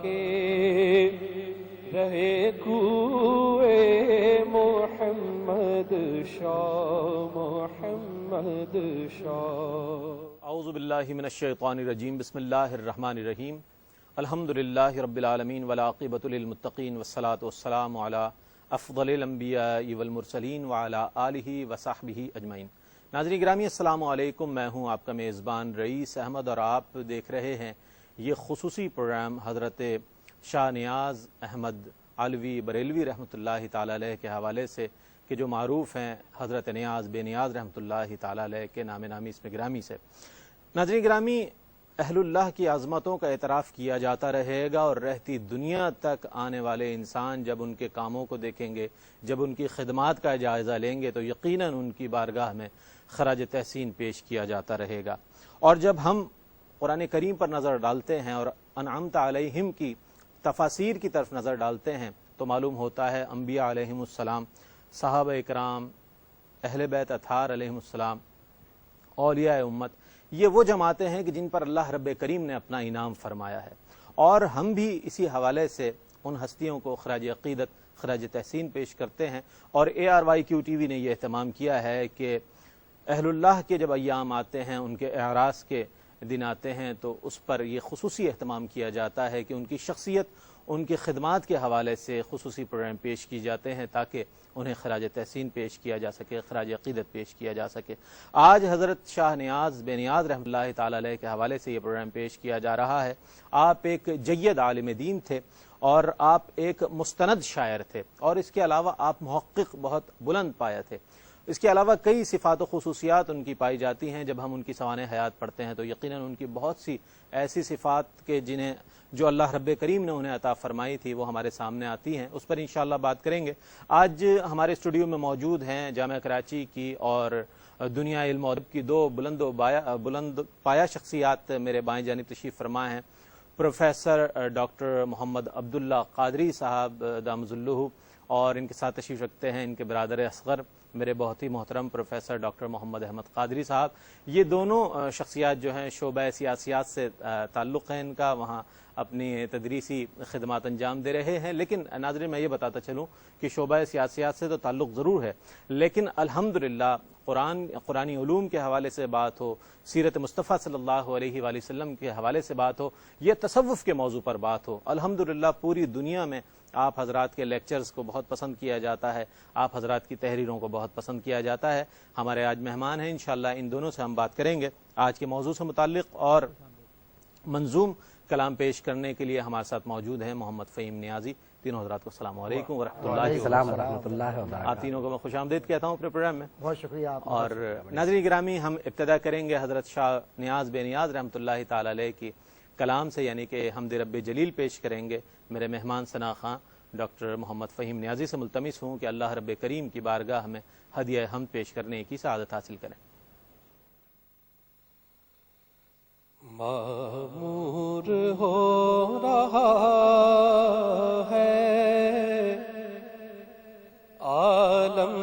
کے رہے کوئے محمد شاہ محمد شاہ۔ اعوذ باللہ من الشیطان الرجیم، بسم اللہ الرحمن الرحیم، الحمدللہ رب العالمین والعاقبۃ للمتقین والصلاۃ والسلام علی افضل الانبیاء والمرسلین وعلی آلہ وصحبہ اجمعین۔ ناظرین گرامی السلام علیکم، میں ہوں آپ کا میزبان رئیس احمد اور آپ دیکھ رہے ہیں یہ خصوصی پروگرام حضرت شاہ نیاز احمد علوی بریلوی رحمۃ اللہ تعالی علیہ کے حوالے سے، کہ جو معروف ہیں حضرت نیاز بے نیاز رحمۃ اللہ تعالی علیہ کے نام نامی اسم گرامی سے۔ ناظرین گرامی، اہل اللہ کی عظمتوں کا اعتراف کیا جاتا رہے گا اور رہتی دنیا تک آنے والے انسان جب ان کے کاموں کو دیکھیں گے، جب ان کی خدمات کا جائزہ لیں گے تو یقیناً ان کی بارگاہ میں خراج تحسین پیش کیا جاتا رہے گا۔ اور جب ہم قرآن کریم پر نظر ڈالتے ہیں اور انعمت علیہم کی تفاسیر کی طرف نظر ڈالتے ہیں تو معلوم ہوتا ہے انبیاء علیہم السلام، صحابہ اکرام، اہل بیت اطہار علیہم السلام، اولیاء امت، یہ وہ جماعتیں ہیں کہ جن پر اللہ رب کریم نے اپنا انعام فرمایا ہے، اور ہم بھی اسی حوالے سے ان ہستیوں کو خراج عقیدت خراج تحسین پیش کرتے ہیں۔ اور ARYQ TV نے یہ اہتمام کیا ہے کہ اہل اللہ کے جب ایام آتے ہیں، ان کے اعراس کے دن آتے ہیں، تو اس پر یہ خصوصی اہتمام کیا جاتا ہے کہ ان کی شخصیت، ان کی خدمات کے حوالے سے خصوصی پروگرام پیش کی جاتے ہیں تاکہ انہیں خراج تحسین پیش کیا جا سکے، خراج عقیدت پیش کیا جا سکے۔ آج حضرت شاہ نیاز بے نیاز رحمۃ اللہ تعالی علیہ کے حوالے سے یہ پروگرام پیش کیا جا رہا ہے۔ آپ ایک جید عالم دین تھے اور آپ ایک مستند شاعر تھے، اور اس کے علاوہ آپ محقق بہت بلند پایا تھے۔ اس کے علاوہ کئی صفات و خصوصیات ان کی پائی جاتی ہیں۔ جب ہم ان کی سوانح حیات پڑھتے ہیں تو یقیناً ان کی بہت سی ایسی صفات کے جنہیں جو اللہ رب کریم نے انہیں عطا فرمائی تھی وہ ہمارے سامنے آتی ہیں، اس پر انشاءاللہ بات کریں گے۔ آج ہمارے اسٹوڈیو میں موجود ہیں جامعہ کراچی کی اور دنیا علم و ادب کی دو بلند پایہ شخصیات میرے بائیں جانب تشریف فرما ہیں، پروفیسر ڈاکٹر محمد عبداللہ قادری صاحب دامت ظلہ، اور ان کے ساتھ تشریف رکھتے ہیں ان کے برادر اصغر میرے بہت ہی محترم پروفیسر ڈاکٹر محمد احمد قادری صاحب۔ یہ دونوں شخصیات جو ہیں شعبہ سیاسیات سے تعلق ہے ان کا، وہاں اپنی تدریسی خدمات انجام دے رہے ہیں، لیکن ناظرین میں یہ بتاتا چلوں کہ شعبہ سیاسیات سے تو تعلق ضرور ہے، لیکن الحمدللہ قرآنی علوم کے حوالے سے بات ہو، سیرت مصطفیٰ صلی اللہ علیہ وآلہ وسلم کے حوالے سے بات ہو، یہ تصوف کے موضوع پر بات ہو، الحمدللہ پوری دنیا میں آپ حضرات کے لیکچرز کو بہت پسند کیا جاتا ہے، آپ حضرات کی تحریروں کو بہت پسند کیا جاتا ہے۔ ہمارے آج مہمان ہیں، انشاءاللہ ان دونوں سے ہم بات کریں گے آج کے موضوع سے متعلق، اور منظوم کلام پیش کرنے کے لیے ہمارے ساتھ موجود ہیں محمد فہیم نیازی۔ تینوں حضرات کو السلام علیکم ورحمۃ اللہ وبرکاتہ۔ آپ تینوں کو میں خوش آمدید کہتا ہوں اپنے پروگرام میں، بہت شکریہ آپ۔ اور ناظرین گرامی، ہم ابتدا کریں گے حضرت شاہ نیاز بے نیاز رحمۃ اللہ تعالی علیہ کی کلام سے، یعنی کہ حمد رب جلیل پیش کریں گے۔ میرے مہمان ثنا خاں ڈاکٹر محمد فہیم نیازی سے ملتمس ہوں کہ اللہ رب کریم کی بارگاہ میں ہدیہ حمد پیش کرنے کی سعادت حاصل کریں۔ معمور ہو رہا ہے عالم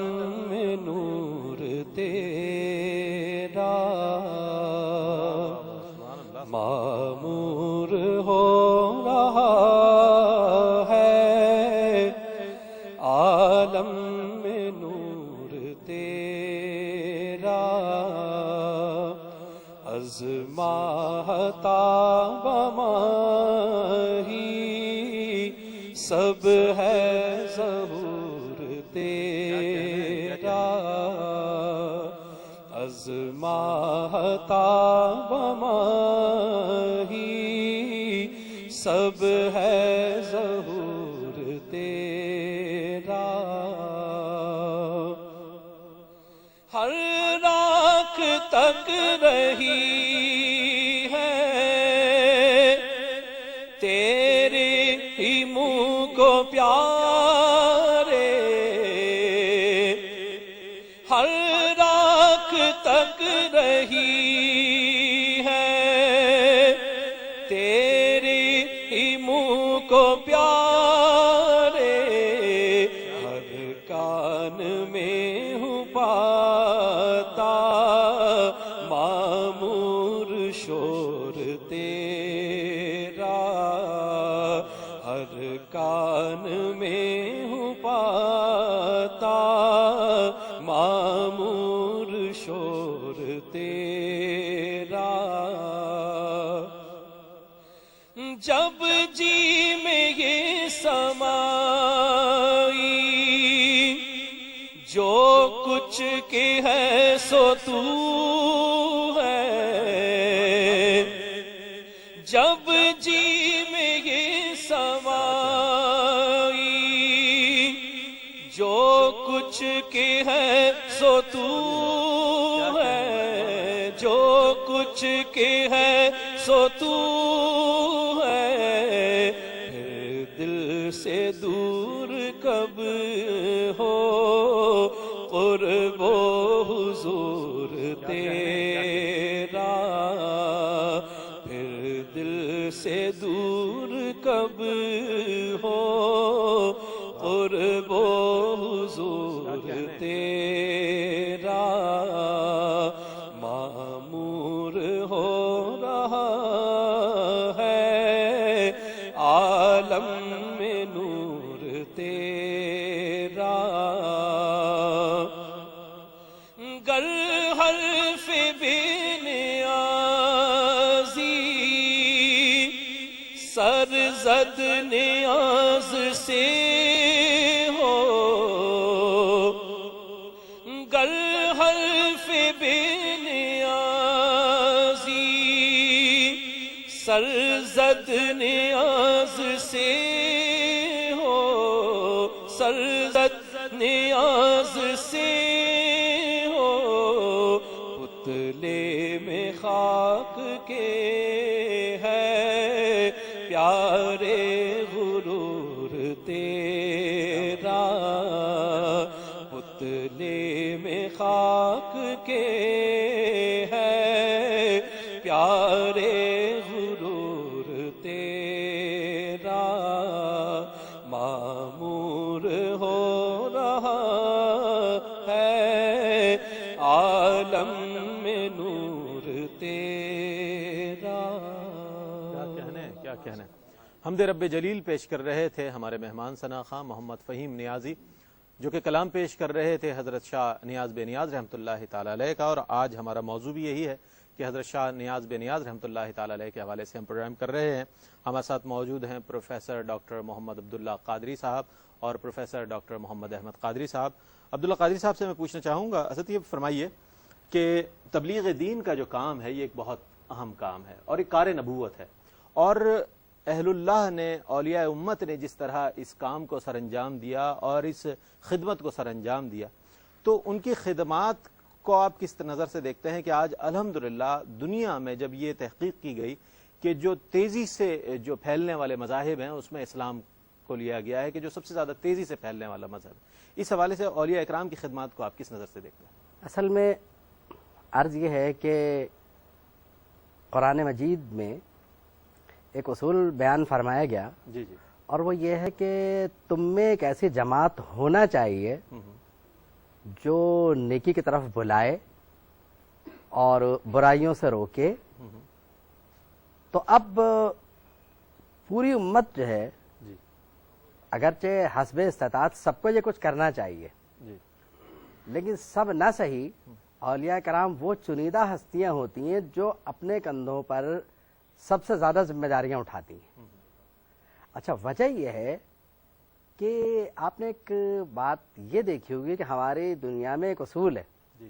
میں نور تیرا، معمور ہو رہا ہے عالم میں نور تیرا، ازماہتا بماہی سب ہے ظہور تیرا، ازماہتا بماہی سب ہے ظہور تیرا، ہر راکھ تک رہی ہے تیرے ہی منہ کو پیارے، ہر راکھ تک رہی ہے تیرے ہی منہ کو پیارے، ہر کان میں ہوں پاتا معمور شور تیرا، جب جی میں یہ سمائی جو کچھ کے ہے سو تو ہے، جب جی میں یہ سمائی جو کچھ کے ہے سو تو ہے، جو کچھ کے ہے سو تو ہے، پھر دل سے دور کب ہو قرب و حضور تیرا، پھر دل سے دور کب ہو قرب و حضور تیرا، معمور ہو رہا ہے عالم میں نور تیرا، گر حرف بے نیازی سرزد نیاز سے ہو، گر حرف بے نیازی سرزد نیاز سے ہو، سرزد نیاز سے ہو، پتلے میں خاک کے ہے پیارے غرور تیرا، پتلے میں خاک کے ہے پیارے غرور تیرا، معمور ہو رہا ہے عالم میں نور تیرا۔ کیا کہنے حمد رب جلیل پیش کر رہے تھے ہمارے مہمان ثنا خواں محمد فہیم نیازی، جو کہ کلام پیش کر رہے تھے حضرت شاہ نیاز بے نیاز رحمۃ اللہ تعالی علیہ کا، اور آج ہمارا موضوع بھی یہی ہے کہ حضرت شاہ نیاز بے نیاز رحمۃ اللہ تعالی علیہ کے حوالے سے ہم پروگرام کر رہے ہیں۔ ہمارے ساتھ موجود ہیں پروفیسر ڈاکٹر محمد عبداللہ قادری صاحب اور پروفیسر ڈاکٹر محمد احمد قادری صاحب۔ عبداللہ قادری صاحب سے میں پوچھنا چاہوں گا، حضرت یہ فرمائیے کہ تبلیغ دین کا جو کام ہے یہ ایک بہت اہم کام ہے اور ایک کار نبوت ہے، اور اہل اللہ نے، اولیاء امت نے جس طرح اس کام کو سر انجام دیا اور اس خدمت کو سر انجام دیا، تو ان کی خدمات کو آپ کس نظر سے دیکھتے ہیں کہ آج الحمدللہ دنیا میں جب یہ تحقیق کی گئی کہ جو تیزی سے جو پھیلنے والے مذاہب ہیں اس میں اسلام کو لیا گیا ہے کہ جو سب سے زیادہ تیزی سے پھیلنے والا مذہب، اس حوالے سے اولیاء اکرام کی خدمات کو آپ کس نظر سے دیکھتے ہیں؟ اصل میں عرض یہ ہے کہ قرآن مجید میں ایک اصول بیان فرمایا گیا، جی جی، اور وہ یہ ہے کہ تم میں ایک ایسی جماعت ہونا چاہیے جو نیکی کی طرف بلائے اور برائیوں سے روکے۔ تو اب پوری امت جو ہے جی اگرچہ حسب استطاعت سب کو یہ کچھ کرنا چاہیے، جی، لیکن سب نہ صحیح، اولیاء کرام وہ چنیدہ ہستیاں ہوتی ہیں جو اپنے کندھوں پر سب سے زیادہ ذمہ داریاں اٹھاتی ہیں۔ اچھا، وجہ یہ ہے کہ آپ نے ایک بات یہ دیکھی ہوگی کہ ہماری دنیا میں ایک اصول ہے جی،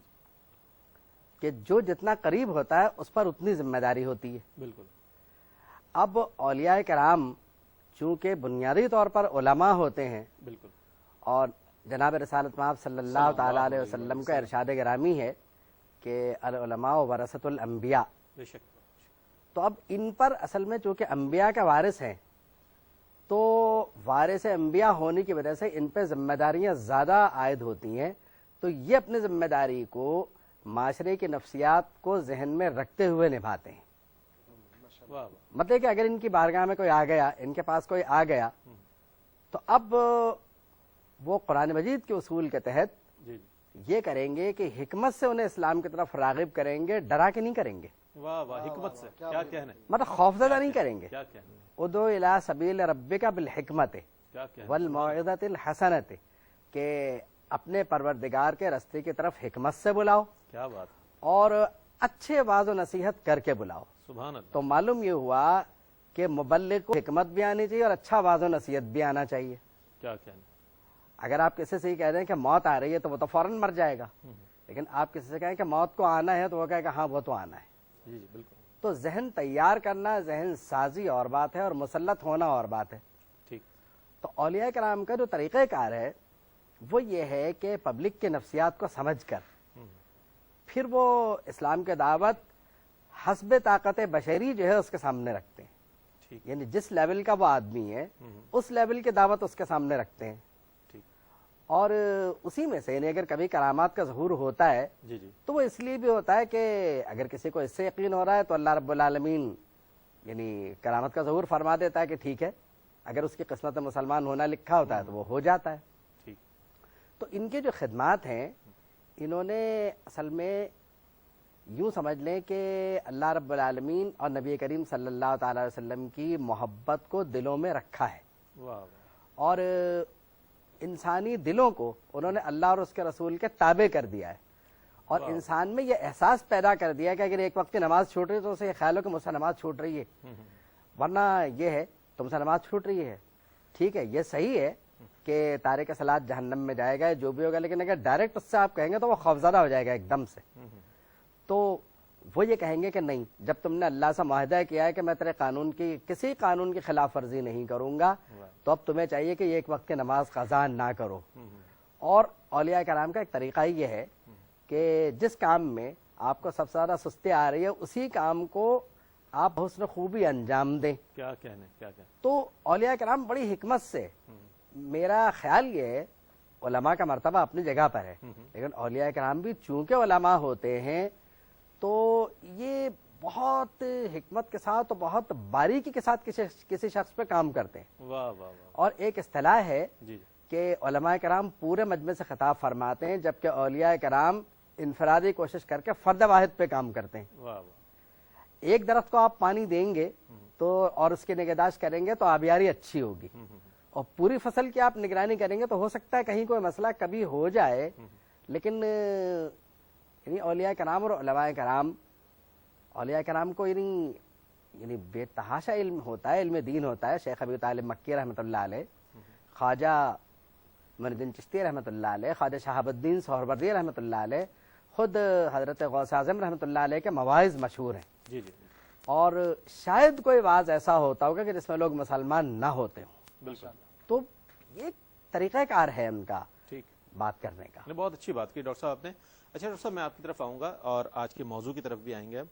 کہ جو جتنا قریب ہوتا ہے اس پر اتنی ذمہ داری ہوتی ہے۔ بالکل۔ اب اولیاء کرام چونکہ بنیادی طور پر علماء ہوتے ہیں، بالکل، اور جناب رسالت مآب صلی اللہ تعالیٰ علیہ وسلم کا ارشاد گرامی ہے کہ العلماء ورثۃ الانبیاء، بے شک، تو اب ان پر اصل میں چونکہ انبیاء کا وارث ہیں تو وارث انبیاء ہونے کی وجہ سے ان پہ ذمہ داریاں زیادہ عائد ہوتی ہیں، تو یہ اپنی ذمہ داری کو معاشرے کی نفسیات کو ذہن میں رکھتے ہوئے نبھاتے ہیں۔ مطلب کہ اگر ان کی بارگاہ میں کوئی آ گیا، ان کے پاس کوئی آ گیا، تو اب وہ قرآن مجید کے اصول کے تحت یہ کریں گے کہ حکمت سے انہیں اسلام کی طرف راغب کریں گے، ڈرا کے نہیں کریں گے۔ واہ واہ، حکمت سے کیا کہنا ہے، مطلب خوفزدہ نہیں کریں گے۔ کیا کہنا ہے، ادعو الی سبیل ربک بالحکمت کیا کہنا ہے، والموعظۃ الحسنۃ، کہ اپنے پروردگار کے راستے کی طرف حکمت سے بلاؤ کیا بات، اور اچھے واعظ و نصیحت کر کے بلاؤ۔ سبحان اللہ، تو معلوم یہ ہوا کہ مبلغ کو حکمت بھی آنی چاہیے اور اچھا واض و نصیحت بھی آنا چاہیے. کیا کہنا؟ اگر آپ کسی سے ہی کہہ دیں کہ موت آ رہی ہے تو وہ تو فوراً مر جائے گا, لیکن آپ کسی سے کہیں کہ موت کو آنا ہے تو وہ کہے کہ ہاں وہ تو آنا ہے. جی جی بالکل تو ذہن تیار کرنا, ذہن سازی اور بات ہے اور مسلط ہونا اور بات ہے. ٹھیک. تو اولیاء کرام کا جو طریقہ کار ہے وہ یہ ہے کہ پبلک کے نفسیات کو سمجھ کر پھر وہ اسلام کے دعوت حسب طاقت بشری جو ہے اس کے سامنے رکھتے ہیں. ٹھیک. یعنی جس لیول کا وہ آدمی ہے اس لیول کی دعوت اس کے سامنے رکھتے ہیں. ٹھیک. اور اسی میں سے یعنی اگر کبھی کرامات کا ظہور ہوتا ہے جی جی تو وہ اس لیے بھی ہوتا ہے کہ اگر کسی کو اس سے یقین ہو رہا ہے تو اللہ رب العالمین یعنی کرامت کا ظہور فرما دیتا ہے کہ ٹھیک ہے, اگر اس کی قسمت مسلمان ہونا لکھا ہوتا ہے تو وہ ہو جاتا ہے. ٹھیک. تو ان کے جو خدمات ہیں انہوں نے اصل میں یوں سمجھ لیں کہ اللہ رب العالمین اور نبی کریم صلی اللہ تعالی علیہ وسلم کی محبت کو دلوں میں رکھا ہے. واہ واہ. اور انسانی دلوں کو انہوں نے اللہ اور اس کے رسول کے تابع کر دیا ہے, اور انسان میں یہ احساس پیدا کر دیا ہے کہ اگر ایک وقت کی نماز چھوٹ رہی ہے تو اسے یہ خیال ہو کہ مجھ سے نماز چھوٹ رہی ہے, ورنہ یہ ہے تم سے نماز چھوٹ رہی ہے. ٹھیک ہے, یہ صحیح ہے کہ تارک صلاۃ جہنم میں جائے گا, جو بھی ہوگا, لیکن اگر ڈائریکٹ اس سے آپ کہیں گے تو وہ خوفزدہ ہو جائے گا ایک دم سے. تو وہ یہ کہیں گے کہ نہیں, جب تم نے اللہ سے معاہدہ کیا ہے کہ میں تیرے قانون کی کسی قانون کی خلاف ورزی نہیں کروں گا, تو اب تمہیں چاہیے کہ یہ ایک وقت کی نماز قضا نہ کرو. اور اولیاء کرام کا ایک طریقہ یہ ہے کہ جس کام میں آپ کو سب سے زیادہ سستی آ رہی ہے اسی کام کو آپ حسن خوبی انجام دیں. کیا کہنا, کیا کہنا. تو اولیاء کرام بڑی حکمت سے, میرا خیال یہ ہے علماء کا مرتبہ اپنی جگہ پر ہے, لیکن اولیاء کرام بھی چونکہ علماء ہوتے ہیں تو یہ بہت حکمت کے ساتھ اور بہت باریکی کے ساتھ کسی شخص پہ کام کرتے ہیں. واہ واہ واہ. اور ایک اصطلاح ہے جی کہ علماء کرام پورے مجمع سے خطاب فرماتے ہیں, جبکہ اولیاء کرام انفرادی کوشش کر کے فرد واحد پہ کام کرتے ہیں. واہ واہ. ایک درخت کو آپ پانی دیں گے تو اور اس کی نگہداشت کریں گے تو آبیاری اچھی ہوگی, اور پوری فصل کی آپ نگرانی کریں گے تو ہو سکتا ہے کہیں کوئی مسئلہ کبھی ہو جائے, لیکن یعنی اولیاء کرام اور علماء کرام, اولیاء کرام کو یعنی بے تحاشا علم ہوتا ہے, علم دین ہوتا ہے. شیخ ابی طالب مکی رحمۃ اللہ علیہ, خواجہ معین الدین چشتی رحمۃ اللہ علیہ, خواجہ شہاب الدین سہروردی رحمۃ اللہ علیہ, خود حضرت غوث اعظم رحمۃ اللہ علیہ کے مواعظ مشہور ہیں. جی جی اور شاید کوئی واعظ ایسا ہوتا ہوگا کہ جس میں لوگ مسلمان نہ ہوتے ہوں. بالکل. تو یہ طریقہ کار ہے ان کا ٹھیک. بات کرنے کا. بہت اچھی بات کی ڈاکٹر صاحب آپ نے. اچھا ڈاکٹر صاحب, میں آپ کی طرف آؤں گا اور آج کے موضوع کی طرف بھی آئیں گے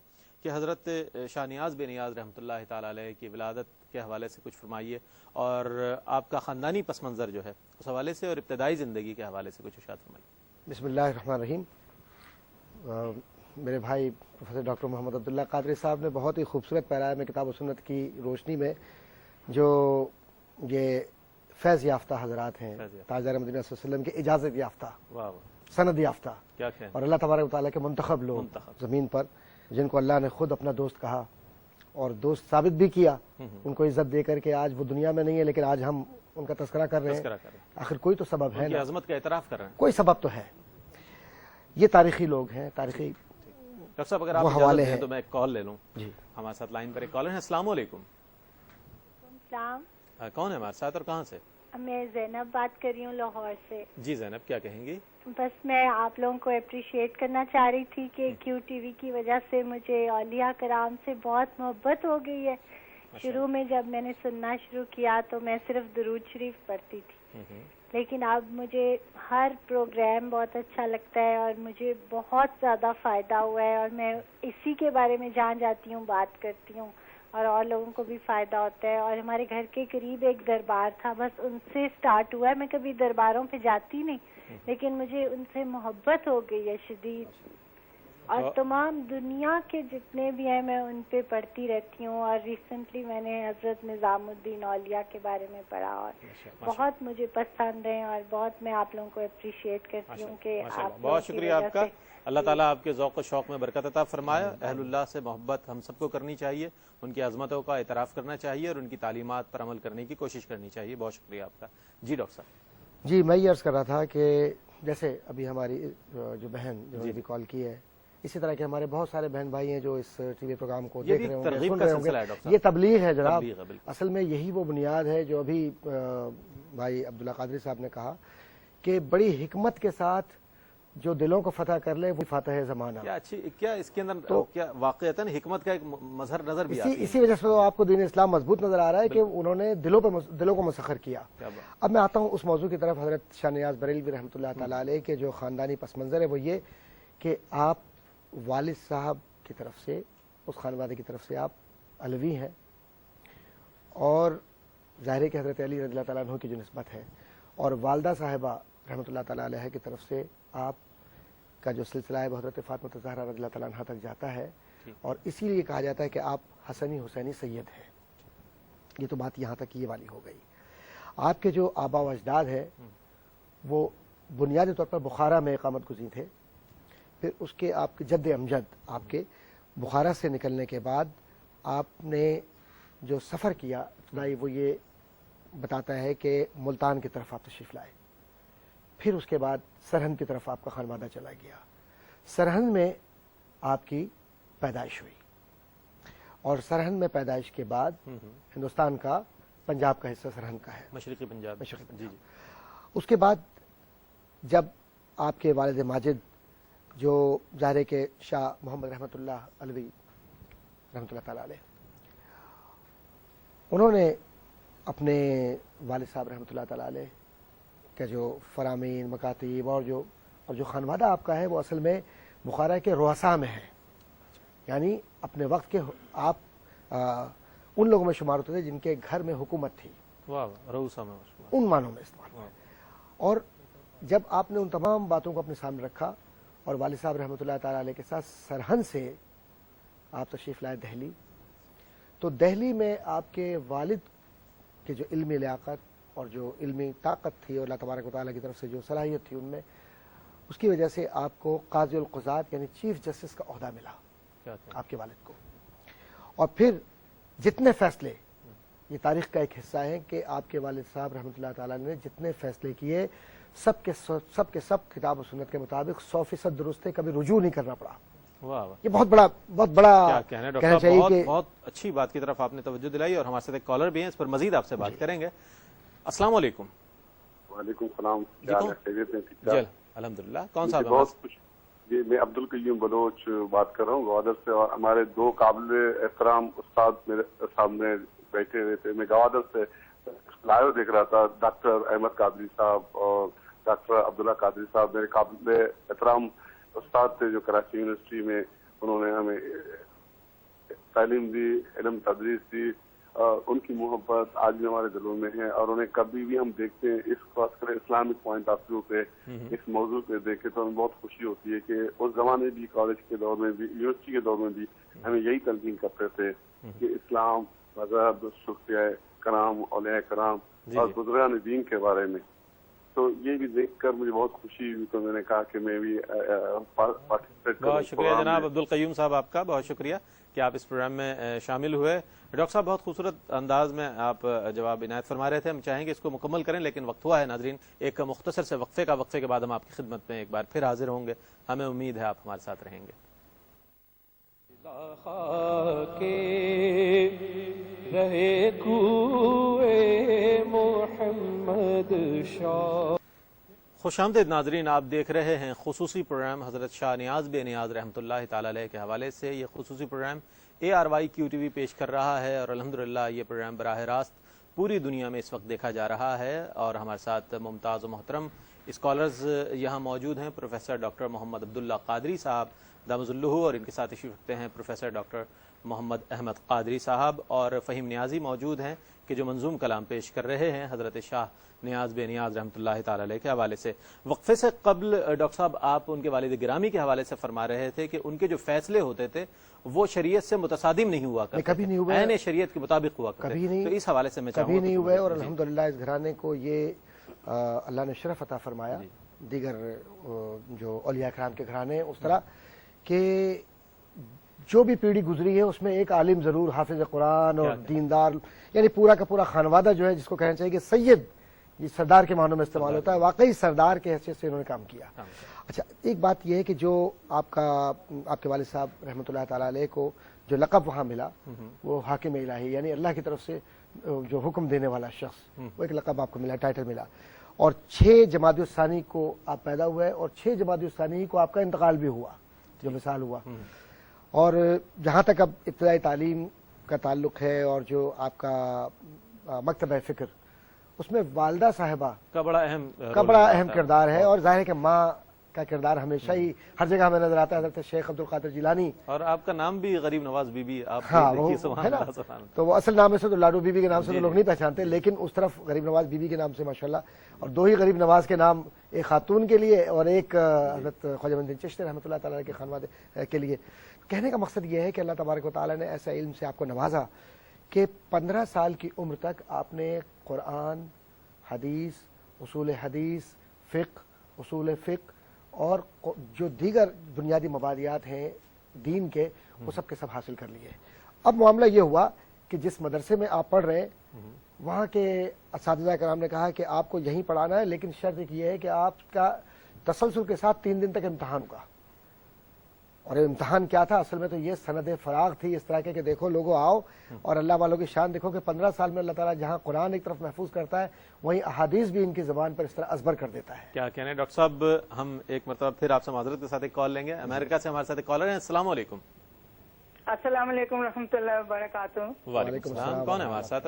کہ حضرت شاہ نیاز بے نیاز رحمۃ اللہ تعالی علیہ کی ولادت کے حوالے سے کچھ فرمائیے, اور آپ کا خاندانی پس منظر جو ہے اس حوالے سے اور ابتدائی زندگی کے حوالے سے کچھ ارشاد فرمائیے. بسم اللہ الرحمن الرحیم. میرے بھائی پروفیسر ڈاکٹر محمد عبداللہ قادری صاحب نے بہت ہی خوبصورت پیرا میں کتاب و سنت کی روشنی میں جو یہ فیض یافتہ حضرات ہیں, تاجدار مدینہ صلی اللہ علیہ وسلم کے اجازت یافتہ, سند یافتہ, اور اللہ تبارک و تعالیٰ کے منتخب لوگ زمین پر, جن کو اللہ نے خود اپنا دوست کہا اور دوست ثابت بھی کیا, ان کو عزت دے کر کے آج وہ دنیا میں نہیں ہے, لیکن آج ہم ان کا تذکرہ کر رہے ہیں. آخر کوئی تو سبب ہے, عظمت کا اعتراف کر رہے ہیں, کوئی سبب تو ہے. یہ تاریخی لوگ ہیں, تاریخی ڈاکٹر صاحب اگر آپ حوالے ہیں تو میں ایک کال لے لوں. جی ہمارے ساتھ لائن پر ایک کالر ہے. السلام علیکم. السلام. کون ہے ہمارے ساتھ اور کہاں سے؟ میں زینب بات کر رہی ہوں لاہور سے. جی زینب, کیا کہیں گی؟ بس میں آپ لوگوں کو اپریشیٹ کرنا چاہ رہی تھی کہ کیو ٹی وی کی وجہ سے مجھے اولیاء کرام سے بہت محبت ہو گئی ہے. شروع میں جب میں نے سننا شروع کیا تو میں صرف درود شریف پڑھتی تھی, لیکن اب مجھے ہر پروگرام بہت اچھا لگتا ہے اور مجھے بہت زیادہ فائدہ ہوا ہے, اور میں اسی کے بارے میں جان جاتی ہوں, بات کرتی ہوں, اور لوگوں کو بھی فائدہ ہوتا ہے. اور ہمارے گھر کے قریب ایک دربار تھا, بس ان سے سٹارٹ ہوا ہے. میں کبھی درباروں پہ جاتی نہیں, لیکن مجھے ان سے محبت ہو گئی ہے شدید, اور تمام دنیا کے جتنے بھی ہیں میں ان پہ پڑھتی رہتی ہوں. اور ریسنٹلی میں نے حضرت نظام الدین اولیاء کے بارے میں پڑھا اور بہت مجھے پسند ہے, اور بہت میں آپ لوگوں کو اپریشیٹ کرتی ہوں کہ آپ. بہت شکریہ آپ کا. اللہ تعالیٰ آپ کے ذوق و شوق میں برکت عطا فرمائے. اہل اللہ سے محبت ہم سب کو کرنی چاہیے, ان کی عظمتوں کا اعتراف کرنا چاہیے اور ان کی تعلیمات پر عمل کرنے کی کوشش کرنی چاہیے. بہت شکریہ آپ کا. جی ڈاکٹر صاحب. جی, میں یہ عرض کر رہا تھا کہ جیسے ابھی ہماری جو بہن جو نے بھی کال کی ہے اسی طرح کے ہمارے بہت سارے بہن بھائی ہیں جو اس ٹی وی پروگرام کو یہ دیکھ بھی رہے ہوں گے، ترغیب سن کا رہے ہوں سلسلہ ہے گے. ڈاکٹر یہ تبلیغ ہے جناب. تبلیغ ہے، بالکل. اصل میں یہی وہ بنیاد ہے جو ابھی بھائی عبداللہ قادری صاحب نے کہا کہ بڑی حکمت کے ساتھ جو دلوں کو فتح کر لے وہ فاتح زمانہ. کیا اس کے اندر کیا واقعتاً حکمت کا ایک مظہر نظر بھی آتی ہے؟ اسی وجہ سے تو آپ کو دین اسلام مضبوط نظر آ رہا ہے کہ انہوں نے دلوں کو مسخر کیا. اب میں آتا ہوں اس موضوع کی طرف. حضرت شاہ نیاز بریلوی رحمۃ اللہ تعالیٰ علیہ کے جو خاندانی پس منظر ہے وہ یہ کہ آپ والد صاحب کی طرف سے، اس خانوادے کی طرف سے آپ علوی ہیں، اور ظاہر ہے کہ حضرت علی رضی اللہ تعالیٰ عنہ کی جو نسبت ہے، اور والدہ صاحبہ رحمۃ اللہ تعالیٰ علیہ کی طرف سے آپ کا جو سلسلہ ہے وہ حضرت فاطمہ الزہرا رضی اللہ تعالیٰ عنہ تک جاتا ہے، اور اسی لیے کہا جاتا ہے کہ آپ حسنی حسینی سید ہیں. یہ تو بات یہاں تک یہ والی ہو گئی. آپ کے جو آبا و اجداد ہیں وہ بنیادی طور پر بخارا میں اقامت گزین تھے. پھر اس کے آپ کے جد امجد آپ کے بخارا سے نکلنے کے بعد آپ نے جو سفر کیا ابتدائی وہ یہ بتاتا ہے کہ ملتان کی طرف آپ تشریف لائے. پھر اس کے بعد سرہند کی طرف آپ کا خانوادہ چلا گیا. سرہند میں آپ کی پیدائش ہوئی، اور سرہند میں پیدائش کے بعد ہندوستان کا پنجاب کا حصہ سرہند کا ہے، مشرقی پنجاب. جی. اس کے بعد جب آپ کے والد ماجد جو ظاہر ہے کہ شاہ محمد رحمۃ اللہ علوی رحمۃ اللہ تعالیٰ علیہ، انہوں نے اپنے والد صاحب رحمۃ اللہ تعالیٰ علیہ کہ جو فرامین مکاتیب اور جو خانوادہ آپ کا ہے وہ اصل میں بخارا کے رؤسا میں ہے، یعنی اپنے وقت کے آپ ان لوگوں میں شمار ہوتے تھے جن کے گھر میں حکومت تھی. رؤسا میں ان معنوں میں استعمال ہوا. اور جب آپ نے ان تمام باتوں کو اپنے سامنے رکھا اور والد صاحب رحمۃ اللہ تعالیٰ علیہ کے ساتھ سرہند سے آپ تشریف لائے دہلی، تو دہلی میں آپ کے والد کے جو علمی لیاقت اور جو علمی طاقت تھی اور اللہ تبارک و تعالیٰ کی طرف سے جو صلاحیت تھی ان میں، اس کی وجہ سے آپ کو قاضی القضات یعنی چیف جسٹس کا عہدہ ملا آپ کے والد کو. اور پھر جتنے فیصلے، یہ تاریخ کا ایک حصہ ہے کہ آپ کے والد صاحب رحمۃ اللہ تعالیٰ نے جتنے فیصلے کیے سب کے سب کتاب و سنت کے مطابق 100% درست ہے، کبھی رجوع نہیں کرنا پڑا. یہ بہت بڑا کہنا چاہیے کہ بہت اچھی بات کی طرف آپ نے توجہ دلائی. اور ہمارے ساتھ ایک کالر بھی ہیں، اس پر مزید آپ سے بات کریں گے. السلام علیکم. وعلیکم السلام. جی الحمدللہ. کون صاحب؟ بہت خوش. جی میں عبدالقیوم بلوچ بات کر رہا ہوں گوادر سے، اور ہمارے دو قابل احترام استاد میرے سامنے بیٹھے ہوئے تھے. میں گوادر سے لائیو دیکھ رہا تھا. ڈاکٹر احمد قادری صاحب اور ڈاکٹر عبداللہ قادری صاحب میرے قابل احترام استاد تھے جو کراچی یونیورسٹی میں انہوں نے ہمیں تعلیم دی، علم تدریس دی. ان کی محبت آج بھی ہمارے دلوں میں ہے، اور انہیں کبھی بھی ہم دیکھتے ہیں اس خاص کر اسلامک پوائنٹ آف ویو پہ اس موضوع پہ دیکھے تو ہمیں بہت خوشی ہوتی ہے کہ اس زمانے بھی، کالج کے دور میں بھی، یونیورسٹی کے دور میں بھی ہمیں یہی تلقین کرتے تھے کہ اسلام، مذہب، صوفیاء کرام، اولیاء کرام اور بزرگان دین کے بارے میں. تو یہ بھی دیکھ کر مجھے بہت خوشی ہوئی، تو میں نے کہا کہ میں بھی پارٹیسپیٹ کروں. بہت شکریہ جناب عبدالقیوم صاحب آپ کا، بہت شکریہ کہ آپ اس پروگرام میں شامل ہوئے. ڈاکٹر صاحب بہت خوبصورت انداز میں آپ جواب عنایت فرما رہے تھے. ہم چاہیں گے اس کو مکمل کریں لیکن وقت ہوا ہے. ناظرین ایک مختصر سے وقفے کے بعد ہم آپ کی خدمت میں ایک بار پھر حاضر ہوں گے. ہمیں امید ہے آپ ہمارے ساتھ رہیں گے. رہے کوئے محمد شاہ. خوش آمدید ناظرین، آپ دیکھ رہے ہیں خصوصی پروگرام حضرت شاہ نیاز بے نیاز رحمۃ اللہ تعالی علیہ کے حوالے سے. یہ خصوصی پروگرام ARY QTV پیش کر رہا ہے، اور الحمدللہ یہ پروگرام براہ راست پوری دنیا میں اس وقت دیکھا جا رہا ہے. اور ہمارے ساتھ ممتاز و محترم اسکالرز یہاں موجود ہیں. پروفیسر ڈاکٹر محمد عبداللہ قادری صاحب دامت الہو، اور ان کے ساتھ تشریف رکھتے ہیں پروفیسر ڈاکٹر محمد احمد قادری صاحب، اور فہیم نیازی موجود ہیں کہ جو منظوم کلام پیش کر رہے ہیں حضرت شاہ نیاز بے نیاز رحمۃ اللہ تعالی علیہ کے حوالے سے. وقفے سے قبل ڈاکٹر صاحب آپ ان کے والد گرامی کے حوالے سے فرما رہے تھے کہ ان کے جو فیصلے ہوتے تھے وہ شریعت سے متصادم نہیں ہوا کرتے، کبھی نہیں ہوئے، عین شریعت کے مطابق ہوا کرتے. کبھی نہیں. تو اس حوالے سے میں چاہوں گا کبھی نہیں ہوئے. اور الحمدللہ اس گھرانے کو یہ اللہ نے شرف عطا فرمایا دیگر جو اولیاء کرام کے گھرانے اس طرح کہ جو بھی پیڑھی گزری ہے اس میں ایک عالم ضرور، حافظ قرآن اور دیندار، یعنی پورا کا پورا خانوادہ جو ہے جس کو کہنا چاہیے کہ سید یہ سردار کے معنوں میں استعمال ہوتا ہے، واقعی سردار کے حیثیت سے انہوں نے کام کیا۔ اچھا ایک بات یہ ہے کہ جو آپ کے والد صاحب رحمۃ اللہ تعالیٰ علیہ کو جو لقب وہاں ملا وہ حاکم الہی، یعنی اللہ کی طرف سے جو حکم دینے والا شخص، وہ ایک لقب آپ کو ملا، ٹائٹل ملا، اور 6 جمادی الثانی کو آپ پیدا ہوئے اور 6 جمادی الثانی کو آپ کا انتقال بھی ہوا، جو مثال ہوا۔ اور جہاں تک اب ابتدائی تعلیم کا تعلق ہے اور جو آپ کا مکتبہ فکر، اس میں والدہ صاحبہ کا بڑا اہم کردار ہے، اور ظاہر ہے کہ ماں کا کردار ہمیشہ ہی ہر جگہ ہمیں نظر آتا ہے۔ حضرت شیخ عبد القادر جیلانی، اور آپ کا نام بھی غریب نواز بی بی، آپ ہے نا، تو وہ اصل نام سے تو لاڈو بی بی کے نام سے تو لوگ نہیں پہچانتے، لیکن اس طرف غریب نواز بی بی کے نام سے ماشاءاللہ، اور 2 ہی غریب نواز کے نام، ایک خاتون کے لیے اور ایک حضرت خواجہ معین الدین چشتی رحمۃ اللہ تعالیٰ کے خانوادے کے لیے۔ کہنے کا مقصد یہ ہے کہ اللہ تبارک و تعالیٰ نے ایسا علم سے آپ کو نوازا کہ 15 سال کی عمر تک آپ نے قرآن، حدیث، اصول حدیث، فقہ، اصول فقہ اور جو دیگر بنیادی مبادیات ہیں دین کے، وہ سب کے سب حاصل کر لیے۔ اب معاملہ یہ ہوا کہ جس مدرسے میں آپ پڑھ رہے ہیں وہاں کے اساتذہ کرام نے کہا کہ آپ کو یہیں پڑھانا ہے، لیکن شرط ایک یہ ہے کہ آپ کا تسلسل کے ساتھ 3 دن تک امتحان ہوگا۔ اور امتحان کیا تھا؟ اصل میں تو یہ سند فراغ تھی اس طرح کے کہ دیکھو لوگوں آؤ اور اللہ والوں کی شان دیکھو کہ 15 سال میں اللہ تعالیٰ جہاں قرآن ایک طرف محفوظ کرتا ہے وہیں احادیث بھی ان کی زبان پر اس طرح ازبر کر دیتا ہے۔ کیا کہنے ڈاکٹر صاحب، ہم ایک مرتبہ پھر آپ سے معذرت کے ساتھ ایک کال لیں گے۔ امریکہ سے ہمارے ساتھ ایک کالر ہیں، السلام علیکم۔ السلام علیکم ورحمۃ اللہ وبرکاتہ۔ وعلیکم السلام، کون ہے ہمارے ساتھ؟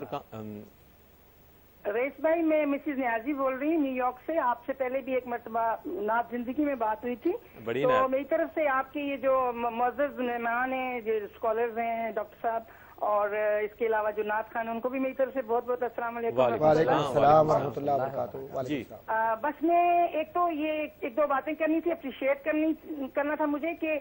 رئیس بھائی، میں مسز نیازی بول رہی ہوں نیو یارک سے۔ آپ سے پہلے بھی ایک مرتبہ نعت زندگی میں بات ہوئی تھی، تو میری طرف سے آپ کے یہ جو معزز مہمان ہیں، جو اسکالرز ہیں ڈاکٹر صاحب، اور اس کے علاوہ جو نعت خان، ان کو بھی میری طرف سے بہت بہت السلام علیکم۔ وعلیکم السلام ورحمۃ اللہ وبرکاتہ۔ بس میں ایک تو یہ 1-2 باتیں کرنی تھی، اپریشیٹ کرنا تھا مجھے کہ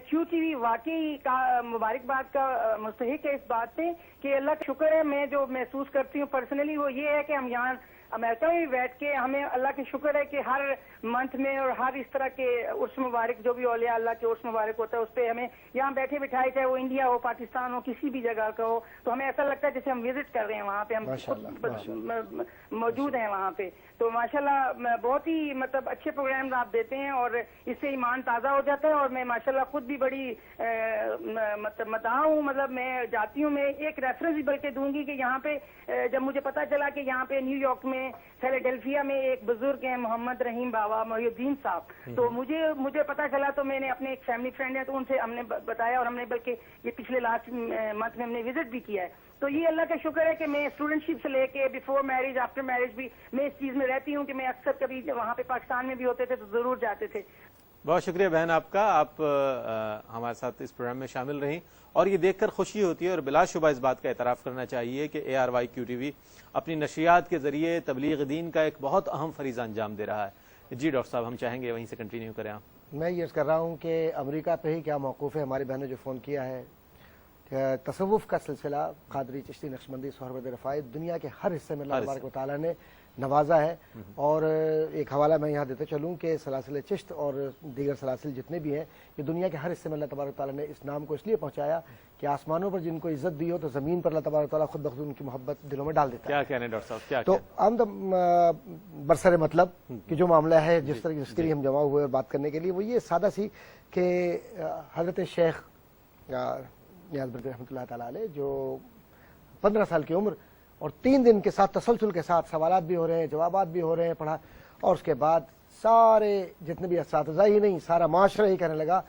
کیو ٹی وی واقعی کا مبارکباد کا مستحق ہے اس بات پہ کہ اللہ کا شکر ہے۔ میں جو محسوس کرتی ہوں پرسنلی وہ یہ ہے کہ ہم یہاں امریکہ میں بھی بیٹھ کے ہمیں اللہ کا شکر ہے کہ ہر منتھ میں اور ہر اس طرح کے عرس مبارک جو بھی اولیاء اللہ کے عرس مبارک ہوتا ہے اس پہ ہمیں یہاں بیٹھے بٹھائے، چاہے وہ انڈیا ہو، پاکستان ہو، کسی بھی جگہ کا ہو، تو ہمیں ایسا لگتا ہے جیسے ہم وزٹ کر رہے ہیں وہاں پہ، ہم خود موجود ہیں وہاں پہ۔ تو ماشاءاللہ بہت ہی مطلب اچھے پروگرام آپ دیتے ہیں اور اس سے ایمان تازہ ہو جاتا ہے، اور میں ماشاءاللہ خود بھی بڑی مطلب مداح ہوں، مطلب میں جاتی ہوں۔ میں ایک ریفرنس بھی بلکہ دوں گی کہ یہاں پہ جب مجھے پتا چلا کہ یہاں پہ نیو یارک میں فیلاڈیلفیا میں ایک بزرگ ہیں محمد رحیم بابا محی الدین صاحب، تو مجھے پتا چلا تو میں نے اپنے ایک فیملی فرینڈ ہے تو ان سے ہم نے بتایا، اور ہم نے بلکہ یہ پچھلے لاسٹ منتھ میں ہم نے وزٹ بھی کیا ہے۔ تو یہ اللہ کا شکر ہے کہ میں اسٹوڈنٹ شپ سے لے کے بیفور میرج، آفٹر میرج بھی میں اس چیز میں رہتی ہوں کہ میں اکثر کبھی وہاں پہ پاکستان میں بھی ہوتے تھے تو ضرور جاتے تھے۔ بہت شکریہ بہن آپ کا، آپ ہمارے ساتھ اس پروگرام میں شامل رہیں، اور یہ دیکھ کر خوشی ہوتی ہے اور بلا شبہ اس بات کا اعتراف کرنا چاہیے کہ ARY QTV اپنی نشریات کے ذریعے تبلیغ دین کا ایک بہت اہم فریضہ انجام دے رہا ہے۔ جی ڈاکٹر صاحب، ہم چاہیں گے وہیں سے کنٹینیو کریں آپ۔ میں یہ کر رہا ہوں کہ امریکہ پہ ہی کیا موقوف ہے، ہماری بہن نے جو فون کیا ہے، تصوف کا سلسلہ قادری، چشتی، نقشبندی، سہروردِ رفاعی دنیا کے ہر حصے میں اللہ تبارک و تعالیٰ نے نوازا ہے۔ اور ایک حوالہ میں یہاں دیتے چلوں کہ سلاسل چشت اور دیگر سلاسل جتنے بھی ہیں یہ دنیا کے ہر حصے میں اللہ تبارک و تعالیٰ نے اس نام کو اس لیے پہنچایا کہ آسمانوں پر جن کو عزت دی ہو تو زمین پر اللہ تبارک و تعالیٰ خود بخود ان کی محبت دلوں میں ڈال دیتا ہے۔ کیا کہنے ڈاکٹر صاحب، کیا تو ہم برسر مطلب کہ جو معاملہ ہے جس کے لیے ہم جمع ہوئے بات کرنے کے لیے وہ یہ سادہ سی کہ حضرت شیخ نیاز بردی رحمۃ اللہ تعالیٰ علیہ جو 15 سال کی عمر اور 3 دن کے ساتھ تسلسل کے ساتھ سوالات بھی ہو رہے ہیں، جوابات بھی ہو رہے ہیں، پڑھا، اور اس کے بعد سارے جتنے بھی اساتذہ ہی نہیں سارا معاشرہ ہی کہنے لگا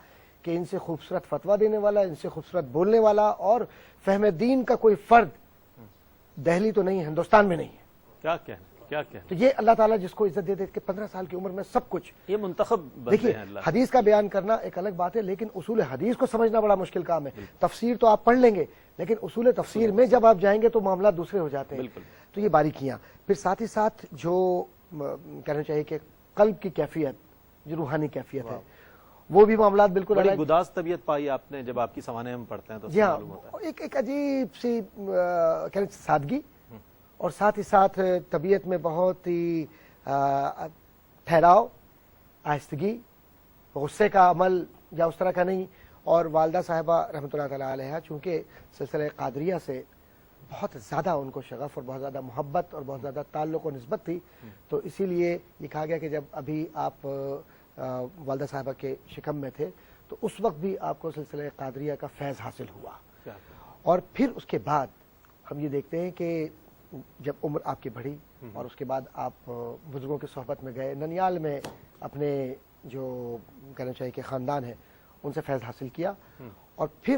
کہ ان سے خوبصورت فتویٰ دینے والا، ان سے خوبصورت بولنے والا اور فہم دین کا کوئی فرد دہلی تو نہیں، ہندوستان میں نہیں ہے۔ کیا کہنا، کیا کہنا۔ تو یہ اللہ تعالیٰ جس کو عزت دے دے کہ 15 سال کی عمر میں سب کچھ، یہ منتخب بندے دیکھیے ہیں اللہ۔ حدیث کا بیان کرنا ایک الگ بات ہے لیکن اصول حدیث کو سمجھنا بڑا مشکل کام ہے۔ تفسیر تو آپ پڑھ لیں گے لیکن اصول تفسیر میں جب آپ جائیں گے تو معاملات دوسرے ہو جاتے ہیں۔ تو یہ باریکیاں، پھر ساتھ ہی ساتھ جو کہنا چاہیے کہ قلب کی کیفیت، جو روحانی کیفیت ہے، وہ بھی معاملات بالکل بڑی گداز طبیعت پائی آپ نے جب آپ کی سوانح ہم پڑھتے ہیں تو جی ہاں، ایک عجیب سی سادگی، اور ساتھ ہی ساتھ طبیعت میں بہت ہی ٹھہراؤ، آہستگی، غصے کا عمل یا اس طرح کا نہیں۔ اور والدہ صاحبہ رحمۃ اللہ تعالیٰ علیہ چونکہ سلسلہ قادریہ سے بہت زیادہ ان کو شغف اور بہت زیادہ محبت اور بہت زیادہ تعلق و نسبت تھی، تو اسی لیے یہ کہا گیا کہ جب ابھی آپ والدہ صاحبہ کے شکم میں تھے تو اس وقت بھی آپ کو سلسلہ قادریہ کا فیض حاصل ہوا، اور پھر اس کے بعد ہم یہ دیکھتے ہیں کہ جب عمر آپ کی بڑھی اور اس کے بعد آپ بزرگوں کی صحبت میں گئے، ننیال میں اپنے جو کہنا چاہیے کہ خاندان ہے ان سے فیض حاصل کیا، اور پھر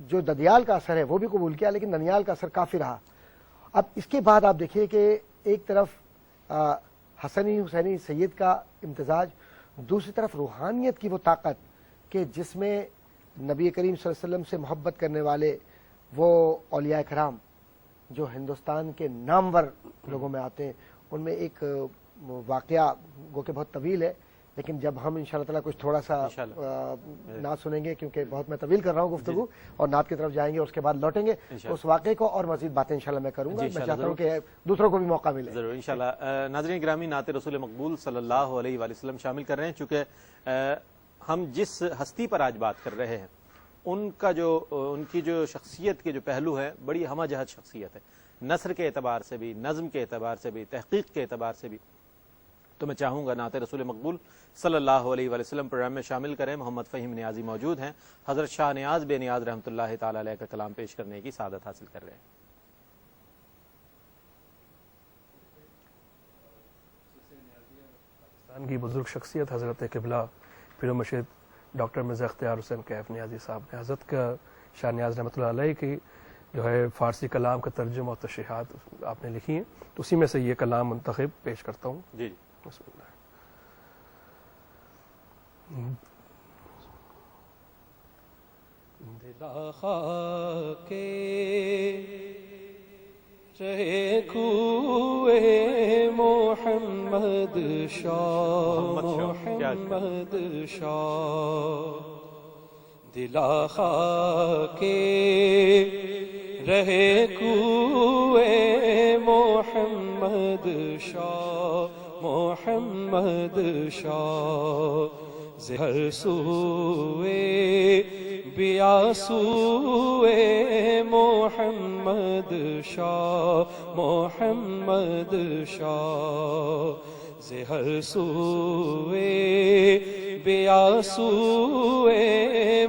جو ددیال کا اثر ہے وہ بھی قبول کیا، لیکن ننیال کا اثر کافی رہا۔ اب اس کے بعد آپ دیکھیے کہ ایک طرف حسنی حسینی سید کا امتزاج، دوسری طرف روحانیت کی وہ طاقت کہ جس میں نبی کریم صلی اللہ علیہ وسلم سے محبت کرنے والے وہ اولیاء کرام جو ہندوستان کے نامور لوگوں میں آتے ہیں، ان میں ایک واقعہ گو کہ بہت طویل ہے، لیکن جب ہم انشاءاللہ تعالیٰ کچھ تھوڑا سا نعت سنیں گے، کیونکہ بہت میں طویل کر رہا ہوں گفتگو، اور نعت کی طرف جائیں گے، اس کے بعد لوٹیں گے اس واقعے کو، اور مزید باتیں انشاءاللہ میں کروں گا۔ میں چاہتا ہوں کہ دوسروں کو بھی موقع ملے۔ ضرور انشاءاللہ۔ ناظرین گرامی، نعت رسول مقبول صلی اللہ علیہ وآلہ وسلم شامل کر رہے ہیں، چونکہ ہم جس ہستی پر آج بات کر رہے ہیں ان کی جو شخصیت کے جو پہلو ہیں بڑی ہمہ جہت شخصیت ہے، نثر کے اعتبار سے بھی، نظم کے اعتبار سے بھی، تحقیق کے اعتبار سے بھی۔ تو میں چاہوں گا نعت رسول مقبول صلی اللہ علیہ وآلہ وسلم پروگرام میں شامل کریں۔ محمد فہیم نیازی موجود ہیں، حضرت شاہ نیاز بے نیاز رحمۃ اللہ تعالی علیہ کا کلام پیش کرنے کی سعادت حاصل کر رہے ہیں۔ پاکستان کی بزرگ شخصیت حضرت قبلہ پیر مرشد ڈاکٹر مرزا اختیار حسین کیف نیازی صاحب نے حضرت کا شاہ نیاز رحمۃ اللہ علیہ کی جو ہے فارسی کلام کا ترجمہ اور تشریحات آپ نے لکھی ہیں، تو اسی میں سے یہ کلام منتخب پیش کرتا ہوں۔ جی بسم اللہ۔ دلا خاکے رہے کوئے محمد شاہ، محمد شاہ، دلا خاکے رہے کوئے محمد شاہ، محمد شاہ، زہر سوئے بیاسوئے محمد شاہ، محمد شاہ، زہر سوئے بیاسوئے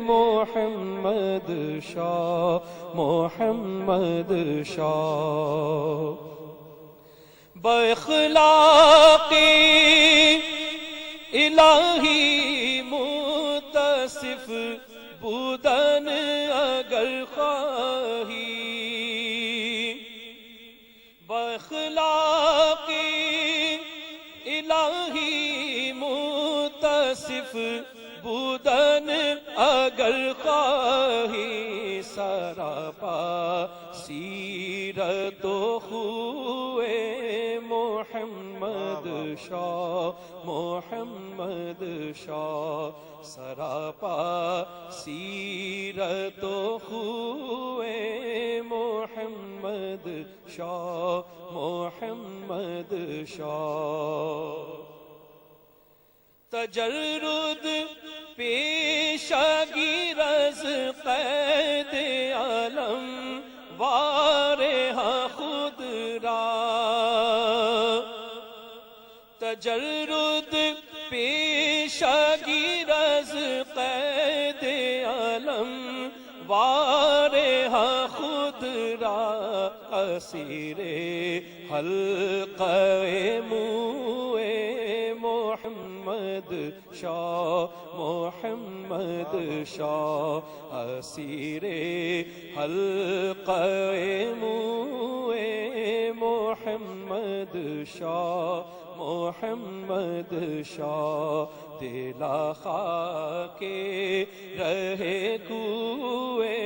محمد شاہ، محمد شاہ، باخلاقی الہی متصف بودن اگر خواہی، باخلاقی الہی متصف بودن اگر خواہی، سراپا سیرت و خوئے محمد شاہ، محمد شاہ، سراپا سیرت و خوئے محمد شاہ، محمد شاہ، تجرد پیشگی رز قید عالم وارہا خود را، تجرد پیشگی رز قید عالم وارہا خود را، اسیر حلقہ موئے محمد شاہ، محمد شاہ، اسیر حلقہ موئے محمد شاہ، محمد شاہ، دلا خاکے رہے کوئے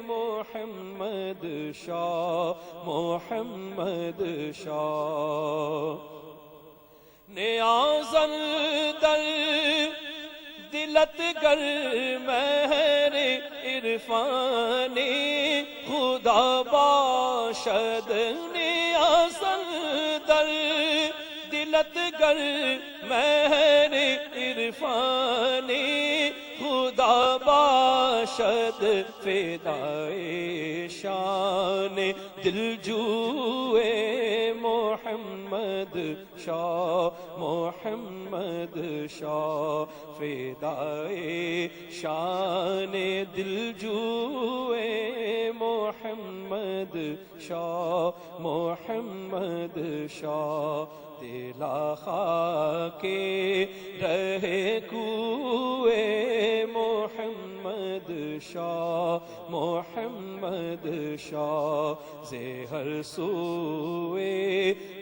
محمد شاہ، محمد شاہ، نیازن در دلت گر مہر عرفان خدا باشد، نیازن در دلت گر مہر عرفان خدا باشد فدائے شان دلجوئے محمد شاہ محمد شاہ فدائے شان دلجوئے محمد شاہ محمد شاہ دلا خاک رہے کوئے محمد شاہ محمد شاہ زہر سوئے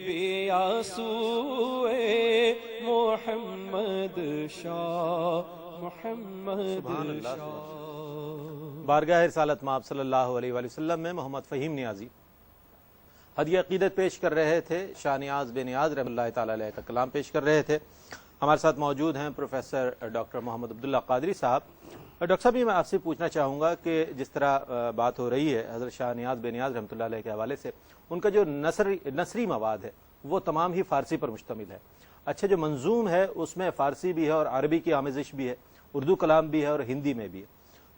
بیا سوئے محمد شاہ محمد شاہ. بارگاہ رسالت مآب صلی اللہ علیہ وآلہ وسلم میں محمد فہیم نیازی ہدیہ عقیدت پیش کر رہے تھے. شاہ نیاز بے نیاز رحمۃ اللہ تعالی علیہ کا کلام پیش کر رہے تھے. ہمارے ساتھ موجود ہیں پروفیسر ڈاکٹر محمد عبداللہ قادری صاحب. ڈاکٹر صاحب یہ میں آپ سے پوچھنا چاہوں گا کہ جس طرح بات ہو رہی ہے حضرت شاہ نیاز بے نیاز رحمۃ اللہ علیہ کے حوالے سے، ان کا جو نثری مواد ہے وہ تمام ہی فارسی پر مشتمل ہے. اچھا جو منظوم ہے اس میں فارسی بھی ہے اور عربی کی آمیزش بھی ہے، اردو کلام بھی ہے اور ہندی میں بھی ہے.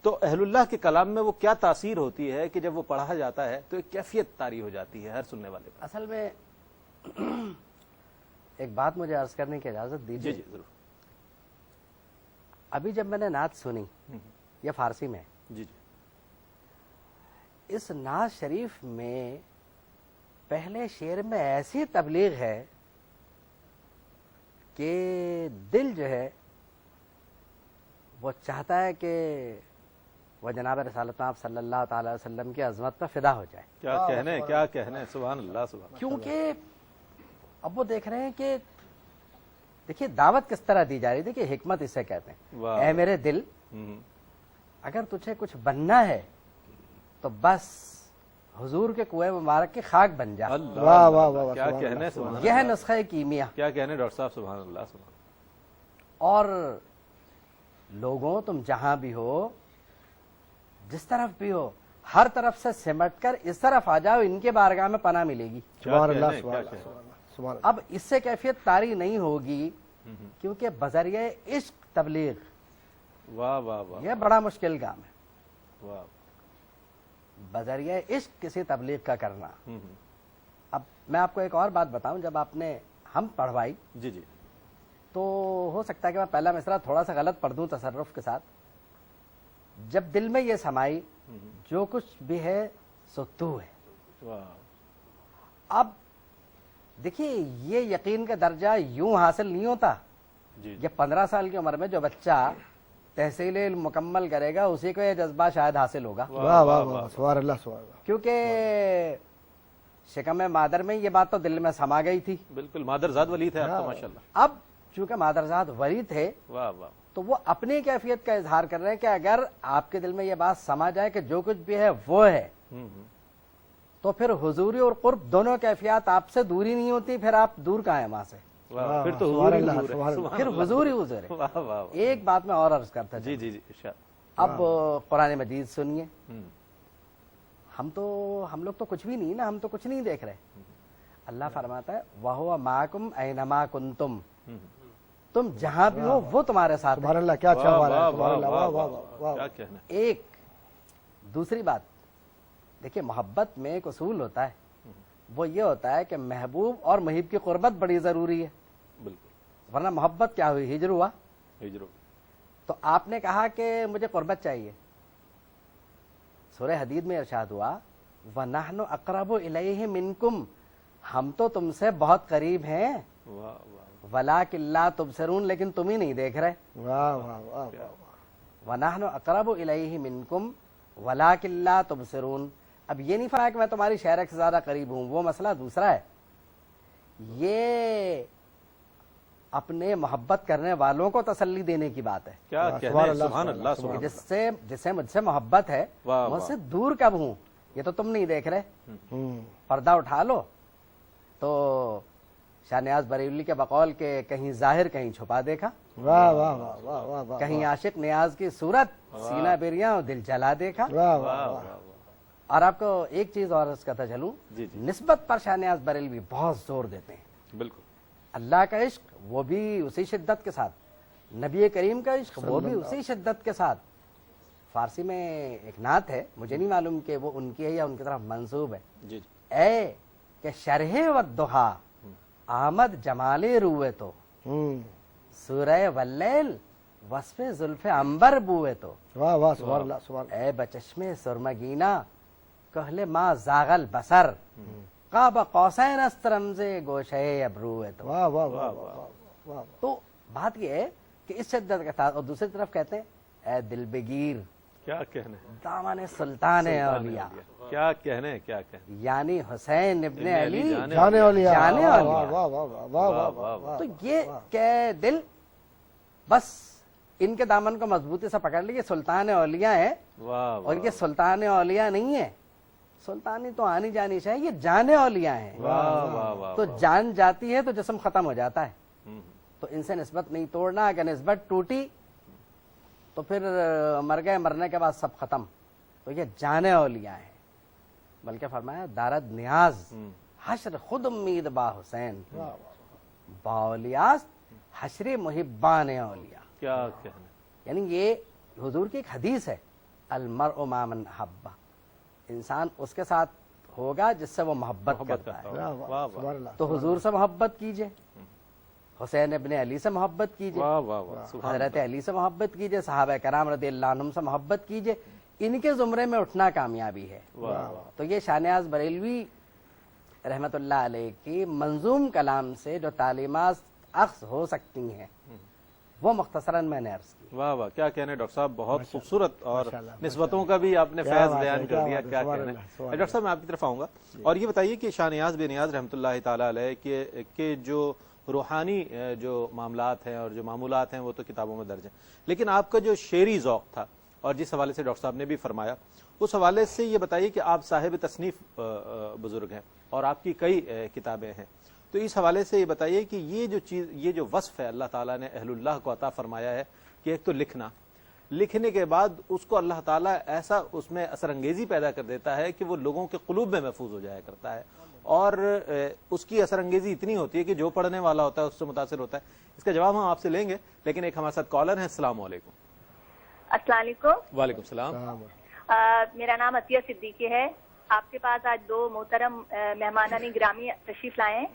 تو اہل اللہ کے کلام میں وہ کیا تاثیر ہوتی ہے کہ جب وہ پڑھا جاتا ہے تو ایک کیفیت طاری ہو جاتی ہے ہر سننے والے پر؟ اصل میں ایک بات مجھے عرض کرنے کی اجازت دیجیے. جی ضرور. ابھی جب میں نے نعت سنی یہ فارسی میں، جی اس نعت شریف میں پہلے شعر میں ایسی تبلیغ ہے کہ دل جو ہے وہ چاہتا ہے کہ وہ جناب رسالت مآب صلی اللہ تعالی وسلم کی عظمت پر فدا ہو جائے. کیا کہنے سبحان اللہ سبحان. کیونکہ اب وہ دیکھ رہے ہیں کہ دیکھیے دعوت کس طرح دی جا رہی تھی کہ حکمت اسے کہتے ہیں. اے میرے دل، اگر تجھے کچھ بننا ہے تو بس حضور کے کنویں مبارک کی خاک بن جا. واہ واہ واہ، کیا کہنے سبحان اللہ. یہ ہے نسخہ کیمیا. کیا کہنے ڈاکٹر صاحب سبحان اللہ سبحان. اور لوگوں تم جہاں بھی ہو، جس طرف بھی ہو، ہر طرف سے سمٹ کر اس طرف آ جاؤ، ان کے بارگاہ میں پناہ ملے گی. سبحان اللہ سبحان اللہ سبحان اللہ. اب اس سے کیفیت طاری نہیں ہوگی کیونکہ بذریعہ عشق تبلیغ واہ واہ واہ یہ بڑا مشکل کام ہے. واہ. بذریعہ عشق کسی تبلیغ کا کرنا. اب میں آپ کو ایک اور بات بتاؤں، جب آپ نے ہم پڑھوائی جی جی تو ہو سکتا ہے کہ میں پہلا مصرع تھوڑا سا غلط پڑھ دوں تصرف کے ساتھ. جب دل میں یہ سمائی جو کچھ بھی ہے سو تو ہے. واہ. اب دیکھیے یہ یقین کا درجہ یوں حاصل نہیں ہوتا. جی یہ 15 سال کی عمر میں جو بچہ تحصیل علم مکمل کرے گا اسی کو یہ جذبہ شاید حاصل ہوگا. واہ واہ واہ، سبحان اللہ سبحان اللہ. کیونکہ شکم مادر میں یہ بات تو دل میں سما گئی تھی. بالکل مادر زاد ولی تھے آپ تو ماشاء اللہ. اب چونکہ مادرزاد ولی تھے واہ واہ. تو وہ اپنی کیفیت کا اظہار کر رہے ہیں کہ اگر آپ کے دل میں یہ بات سما جائے کہ جو کچھ بھی ہے وہ ہے تو پھر حضوری اور قرب دونوں کیفیات آپ سے دوری نہیں ہوتی، پھر آپ دور کہاں ہیں وہاں سے. پھر تو سبحان اللہ سبحان اللہ. پھر حضور ہی حضور ہے. واہ واہ. ایک بات میں اور عرض کرتا جی جی جی ارشاد. اب قرآن مجید سنیے. ہم لوگ تو کچھ بھی نہیں نا، ہم تو کچھ نہیں دیکھ رہے. اللہ فرماتا ہے وَهُوَ مَعَكُمْ أَيْنَمَا كُنْتُمْ، تم جہاں بھی ہو وہ تمہارے ساتھ ہے. سبحان اللہ، کیا اچھا ہوا ہے. واہ سبحان اللہ، واہ واہ واہ واہ واہ. کیا کہنا. ایک دوسری بات دیکھیے، محبت میں ایک اصول ہوتا ہے، وہ یہ ہوتا ہے کہ محبوب اور محب کی قربت بڑی ضروری ہے. بالکل. ورنہ محبت کیا ہوئی، ہجر ہوا. ہجر. تو آپ نے کہا کہ مجھے قربت چاہیے. سورہ حدید میں ارشاد ہوا وَنَحْنُ أَقْرَبُ إِلَيْهِ مِنْكُمْ، ہم تو تم سے بہت قریب ہیں. واہ واہ. وَلَٰكِن لَا تُبْصِرُونَ، لیکن تم ہی نہیں دیکھ رہے. واہ واہ واہ واہ. وَنَحْنُ أَقْرَبُ إِلَيْهِ مِنْكُمْ وَلَٰكِن لَا تُبْصِرُونَ. اب یہ نہیں فرمایا کہ میں تمہاری شہرک سے زیادہ قریب ہوں، وہ مسئلہ دوسرا ہے. یہ اپنے محبت کرنے والوں کو تسلی دینے کی بات ہے. کیا کہنا. سبحان اللہ سبحان اللہ. جس سے مجھ سے محبت ہے مجھ سے دور کب ہوں، یہ تو تم نہیں دیکھ رہے. پردہ اٹھا لو تو شاہ نیاز بریلوی کے بقول کے کہیں ظاہر کہیں چھپا دیکھا. واہ واہ واہ واہ واہ واہ. کہیں عاشق نیاز کی صورت سینہ بریاں اور دل جلا دیکھا. واہ واہ واہ. اور آپ کو ایک چیز اور عرض کرتا چلوں، جی جی. نسبت پر شاہ نیاز بریلوی بہت زور دیتے ہیں. بالکل. اللہ کا عشق وہ بھی اسی شدت کے ساتھ، نبی کریم کا عشق وہ بھی اسی شدت کے ساتھ. فارسی میں ایک نعت ہے, مجھے نہیں معلوم کہ وہ ان کی ہے یا ان کی طرف منسوب ہے. جی اے کہ شرح والضحا آمد جمال روئے تو, سورہ واللیل وصف زلف عنبر بوئے تو, واہ واہ سبحان اللہ سبحان اللہ. اے بچشم سرمگینا کہل ما زاغل بصر قاب قوسین است رمز گوشے ابروئے تو. واہ واہ واہ واہ واہ. تو بات یہ ہے کہ اس شدت کے ساتھ, اور دوسری طرف کہتے ہیں اے دل بگیر کیا کہنے, دامن سلطان اولیاء, کیا کہنے, کیا کہنے, یعنی حسین ابن علی جانے اولیاء. جانے واہ اولیاء. واہ واہ واہ واہ واہ واہ. تو یہ کہ دل بس ان کے دامن کو مضبوطی سے پکڑ لیے, سلطان اولیاء ہیں, واہ اور یہ سلطان اولیاء نہیں ہے. سلطانی تو آنی جانی چاہیے, یہ جانے اولیاء ہیں. واہ واہ واہ. تو جان جاتی ہے تو جسم ختم ہو جاتا ہے. تو ان سے نسبت نہیں توڑنا, اگر نسبت ٹوٹی تو پھر مر گئے, مرنے کے بعد سب ختم. تو یہ جانے اولیاء ہیں. بلکہ فرمایا دارد نیاز حشر خود امید با حسین, با اولیاء حشر محبان اولیاء. کیا کہنے, یعنی یہ حضور کی ایک حدیث ہے, المرء مع من احب, انسان اس کے ساتھ ہوگا جس سے وہ محبت کرتا ہے. واہ واہ سبحان اللہ. تو حضور سے محبت کیجئے, حسین ابن علی سے محبت کیجئے, واہ واہ واہ. حضرت علی سے محبت کیجئے, صحابہ کرام رضی اللہ عنہم سے محبت کیجئے. ان کے زمرے میں اٹھنا کامیابی ہے. تو یہ شاہ نیاز بریلوی رحمت اللہ علیہ کی منظوم کلام سے جو تعلیمات اخذ ہو سکتی ہیں وہ مختصراً میں نے عرض کی. واہ واہ, کیا کہنے ڈاکٹر صاحب, بہت خوبصورت, اور نسبتوں کا بھی آپ نے فیض بیان کر دیا. کیا کہنے. ڈاکٹر صاحب میں آپ کی طرف آؤں گا, اور یہ بتائیے کہ شاہ نیاز بے نیاز رحمۃ اللہ تعالیٰ علیہ کے جو روحانی جو معاملات ہیں اور جو معمولات ہیں وہ تو کتابوں میں درج ہیں, لیکن آپ کا جو شعری ذوق تھا, اور جس حوالے سے ڈاکٹر صاحب نے بھی فرمایا, اس حوالے سے یہ بتائیے کہ آپ صاحب تصنیف بزرگ ہیں اور آپ کی کئی کتابیں ہیں. تو اس حوالے سے یہ بتائیے کہ یہ جو چیز, یہ جو وصف ہے اللہ تعالیٰ نے اہل اللہ کو عطا فرمایا ہے کہ ایک تو لکھنا, لکھنے کے بعد اس کو اللہ تعالیٰ ایسا اس میں اثر انگیزی پیدا کر دیتا ہے کہ وہ لوگوں کے قلوب میں محفوظ ہو جایا کرتا ہے, اور اس کی اثر انگیزی اتنی ہوتی ہے کہ جو پڑھنے والا ہوتا ہے اس سے متاثر ہوتا ہے. اس کا جواب ہم آپ سے لیں گے, لیکن ایک ہمارے ساتھ کالر ہیں. السلام علیکم. السلام علیکم. وعلیکم السلام. میرا نام عطیہ صدیقی ہے. آپ کے پاس آج دو محترم مہمانان گرامی تشریف لائے ہیں,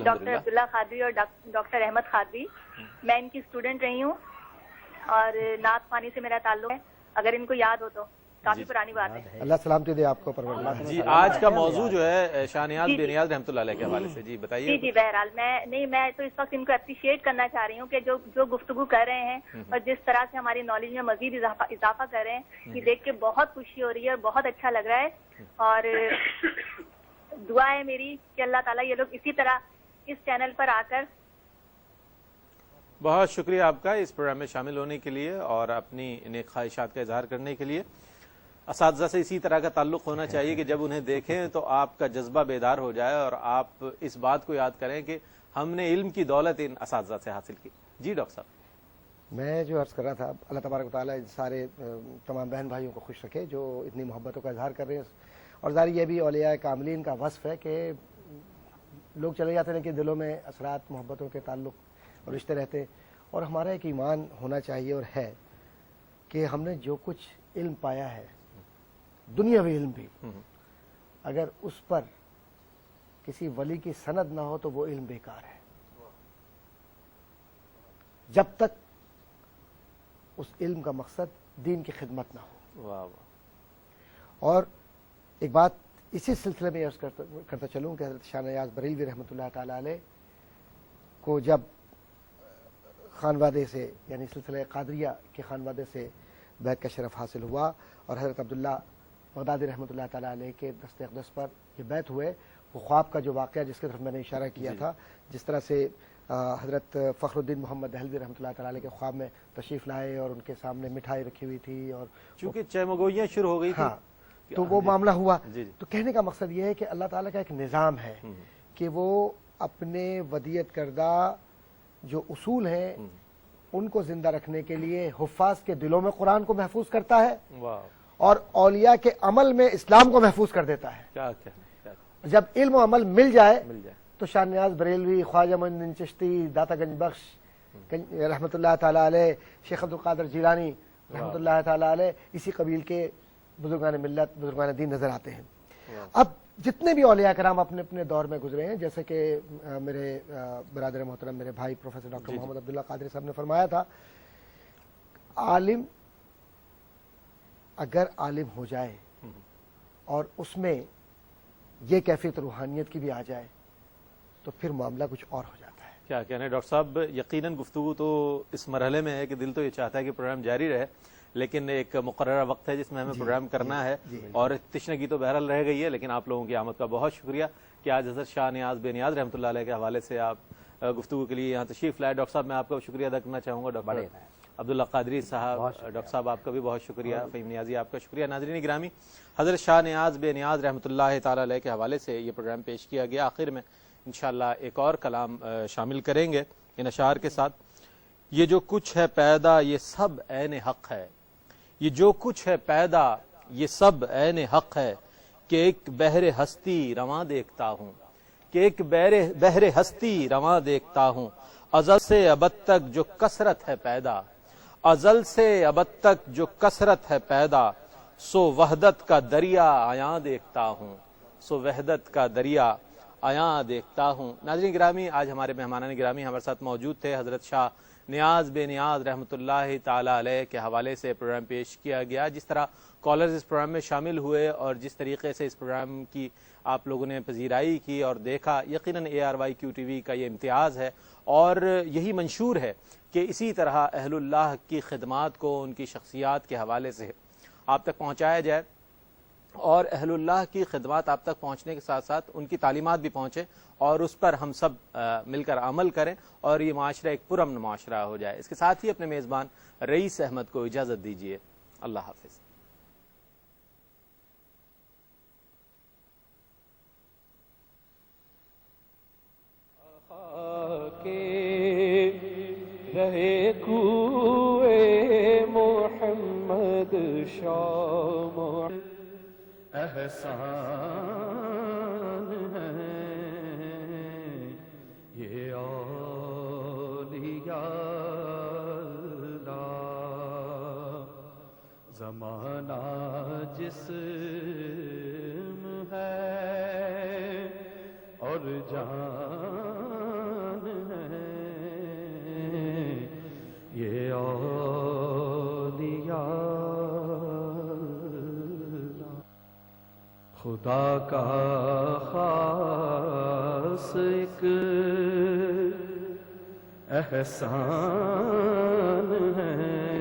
ڈاکٹر عبداللہ خادری اور ڈاکٹر احمد خادری. میں ان کی اسٹوڈنٹ رہی ہوں اور نعت خوانی سے میرا تعلق ہے, اگر ان کو یاد ہو تو. کافی پرانی بات ہے. اللہ سلامتی دے آپ کو پروردگار. جی آج کا موضوع جو ہے شاہ نیاز بے نیاز رحمۃ اللہ علیہ کے حوالے سے, جی بتائیے. جی بہرحال میں تو اس وقت ان کو اپریشیٹ کرنا چاہ رہی ہوں کہ جو گفتگو کر رہے ہیں اور جس طرح سے ہماری نالج میں مزید اضافہ کر رہے ہیں, یہ دیکھ کے بہت خوشی ہو رہی ہے اور بہت اچھا لگ رہا ہے. اور دعا ہے میری کہ اللہ تعالیٰ یہ لوگ اسی طرح اس چینل پر آ کر. بہت شکریہ آپ کا اس پروگرام میں شامل ہونے کے لیے اور اپنی نیک خواہشات کا اظہار کرنے کے لیے. اساتذہ سے اسی طرح کا تعلق ہونا چاہیے کہ جب انہیں دیکھیں تو آپ کا جذبہ بیدار ہو جائے اور آپ اس بات کو یاد کریں کہ ہم نے علم کی دولت ان اساتذہ سے حاصل کی. جی ڈاکٹر صاحب. میں جو عرض کر رہا تھا, اللہ تبارک و تعالیٰ سارے تمام بہن بھائیوں کو خوش رکھے جو اتنی محبتوں کا اظہار کر رہے ہیں. اور ظاہر یہ بھی اولیاء کاملین کا وصف ہے کہ لوگ چلے جاتے ہیں کہ دلوں میں اثرات محبتوں کے تعلق اور رشتے رہتے ہیں. اور ہمارا ایک ایمان ہونا چاہیے اور ہے کہ ہم نے جو کچھ علم پایا ہے, دنیاوی علم بھی, اگر اس پر کسی ولی کی سند نہ ہو تو وہ علم بیکار ہے, جب تک اس علم کا مقصد دین کی خدمت نہ ہو. اور ایک بات اسی سلسلے میں عرض کرتا چلوں کہ حضرت شاہ نیاز بریلوی رحمۃ اللہ تعالیٰ علیہ کو جب خانوادے سے یعنی سلسلہ قادریہ کے خانوادے سے بیعت کا شرف حاصل ہوا اور حضرت عبداللہ بغدادی رحمۃ اللہ تعالیٰ علیہ کے دست اقدس پر یہ بیعت ہوئے, وہ خواب کا جو واقعہ جس کی طرف میں نے اشارہ کیا تھا, جس طرح سے حضرت فخر الدین محمد دہلوی رحمۃ اللہ تعالیٰ علیہ کے خواب میں تشریف لائے اور ان کے سامنے مٹھائی رکھی ہوئی تھی اور چونکہ چہمگوئیاں شروع ہو گئی تھی, تو وہ معاملہ ہوا. تو کہنے کا مقصد یہ ہے کہ اللہ تعالیٰ کا ایک نظام ہے کہ وہ اپنے ودیعت کردہ جو اصول ہیں ان کو زندہ رکھنے کے لیے حفاظ کے دلوں میں قرآن کو محفوظ کرتا ہے اور اولیاء کے عمل میں اسلام کو محفوظ کر دیتا ہے. جب علم و عمل مل جائے تو شاہ نیاز بریلوی, خواجہ معین الدین چشتی, داتا گنج بخش, رحمۃ اللہ تعالیٰ علیہ، شیخ عبد القادر جیلانی رحمۃ اللہ تعالیٰ علیہ، اسی قبیل کے بزرگان ملت، بزرگان دین نظر آتے ہیں۔ اب جتنے بھی اولیاء کرام اپنے اپنے دور میں گزرے ہیں، جیسے کہ میرے برادر محترم، میرے بھائی پروفیسر ڈاکٹر محمد عبداللہ قادری صاحب نے فرمایا تھا، عالم اگر عالم ہو جائے اور اس میں یہ کیفیت روحانیت کی بھی آ جائے تو پھر معاملہ کچھ اور ہو جاتا ہے۔ کیا کہنا ہے ڈاکٹر صاحب، یقیناً گفتگو تو اس مرحلے میں ہے کہ دل تو یہ چاہتا ہے کہ پروگرام جاری رہے، لیکن ایک مقررہ وقت ہے جس میں ہمیں پروگرام کرنا ہے، اور تشنگی تو بہرحال رہ گئی ہے، لیکن آپ لوگوں کی آمد کا بہت شکریہ کہ آج حضرت شاہ نیاز بے نیاز رحمۃ اللہ علیہ کے حوالے سے آپ گفتگو کے لیے یہاں تشریف لائے۔ ڈاکٹر صاحب میں آپ کا شکریہ ادا کرنا چاہوں گا، ڈاکٹر عبداللہ قادری صاحب، ڈاکٹر صاحب آپ کا بھی بہت شکریہ، فہیم نیازی آپ کا شکریہ۔ ناظرین گرامی، حضرت شاہ نیاز بے نیاز رحمۃ اللہ تعالیٰ علیہ کے حوالے سے یہ پروگرام پیش کیا گیا۔ آخر میں انشاءاللہ ایک اور کلام شامل کریں گے ان اشعار کے ساتھ۔ یہ جو کچھ ہے پیدا یہ سب عین حق ہے، یہ جو کچھ ہے پیدا یہ سب عین حق ہے، کہ ایک بحر ہستی رواں دیکھتا ہوں، کہ ایک بحر ہستی رواں دیکھتا ہوں، ازل سے ابد تک جو کثرت ہے پیدا، ازل سے ابد تک جو کثرت ہے پیدا، سو وحدت کا دریا آیاں دیکھتا ہوں، سو وحدت کا دریا آیاں دیکھتا ہوں۔ ناظرین گرامی، آج ہمارے مہمانان گرامی ہمارے ساتھ موجود تھے۔ حضرت شاہ نیاز بے نیاز رحمۃ اللہ تعالیٰ علیہ کے حوالے سے پروگرام پیش کیا گیا۔ جس طرح کالرز اس پروگرام میں شامل ہوئے اور جس طریقے سے اس پروگرام کی آپ لوگوں نے پذیرائی کی اور دیکھا، یقیناً ARYQ کا یہ امتیاز ہے اور یہی منشور ہے کہ اسی طرح اہل اللہ کی خدمات کو ان کی شخصیات کے حوالے سے آپ تک پہنچایا جائے، اور اہل اللہ کی خدمات آپ تک پہنچنے کے ساتھ ساتھ ان کی تعلیمات بھی پہنچے اور اس پر ہم سب مل کر عمل کریں اور یہ معاشرہ ایک پرامن معاشرہ ہو جائے۔ اس کے ساتھ ہی اپنے میزبان رئیس احمد کو اجازت دیجیے۔ اللہ حافظ۔ رہے کوئے محمد شام احسان ہے یہ اولیاء اللہ، زمانہ جسم ہے اور جان ہے یہ اولیاء اللہ، خدا کا خاص ایک احسان ہے